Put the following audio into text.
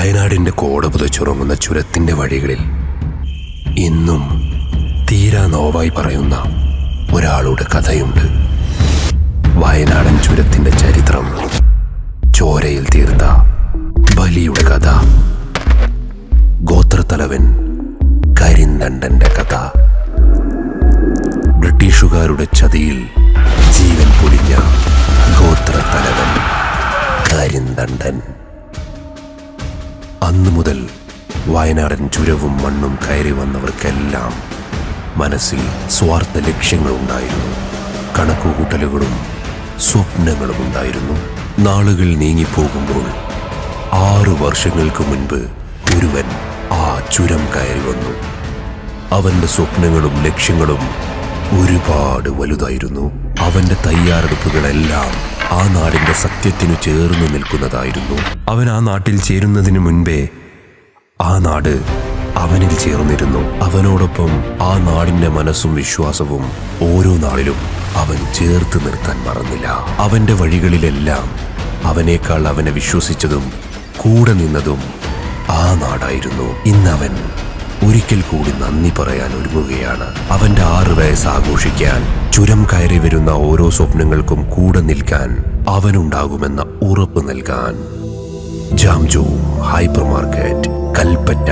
വയനാടിന്റെ കോട പുതച്ചുറങ്ങുന്ന ചുരത്തിന്റെ വഴികളിൽ ഇന്നും തീരാ നോവായി പറയുന്ന ഒരാളുടെ കഥയുണ്ട്. വയനാടൻ ചുരത്തിന്റെ ചരിത്രം, ചോരയിൽ തീർത്ത ബലിയുടെ കഥ, ഗോത്രത്തലവൻ കരിന്തണ്ടന്റെ കഥ, ബ്രിട്ടീഷുകാരുടെ ചതിയിൽ ജീവൻ പൊലിഞ്ഞ ഗോത്രത്തലവൻ കരിന്തണ്ടൻ. അന്നു മുതൽ വയനാടൻ ചുരവും മണ്ണും കയറി വന്നവർക്കെല്ലാം മനസ്സിൽ സ്വാർത്ഥ ലക്ഷ്യങ്ങളുണ്ടായിരുന്നു, കണക്കുകൂട്ടലുകളും സ്വപ്നങ്ങളും ഉണ്ടായിരുന്നു. നാളുകൾ നീങ്ങിപ്പോകുമ്പോൾ 6 വർഷങ്ങൾക്ക് മുൻപ് ഒരുവൻ ആ ചുരം കയറി വന്നു. അവന്റെ സ്വപ്നങ്ങളും ലക്ഷ്യങ്ങളും ഒരുപാട് വലുതായിരുന്നു. അവന്റെ തയ്യാറെടുപ്പുകളെല്ലാം ആ നാടിന്റെ സത്യത്തിനു ചേർന്ന് നിൽക്കുന്നതായിരുന്നു. അവൻ ആ നാട്ടിൽ ചേരുന്നതിന് മുൻപേ ആ നാട് അവനിൽ ചേർന്നിരുന്നു. അവനോടൊപ്പം ആ നാടിന്റെ മനസ്സും വിശ്വാസവും ഓരോ നാളിലും അവൻ ചേർത്ത് നിർത്താൻ മറന്നില്ല. അവന്റെ വഴികളിലെല്ലാം അവനേക്കാൾ അവനെ വിശ്വസിച്ചതും കൂടെ നിന്നതും ആ നാടായിരുന്നു. ഇന്നവൻ ഒരിക്കൽ കൂടി നന്ദി പറയാൻ ഒരുങ്ങുകയാണ്. അവന്റെ 6 വയസ്സ് ആഘോഷിക്കാൻ, ചുരം കയറി വരുന്ന ഓരോ സ്വപ്നങ്ങൾക്കും കൂടെ നിൽക്കാൻ അവനുണ്ടാകുമെന്ന ഉറപ്പ് നൽകാൻ. ജാംജു ഹൈപ്പർ മാർക്കറ്റ്, കൽപ്പറ്റ.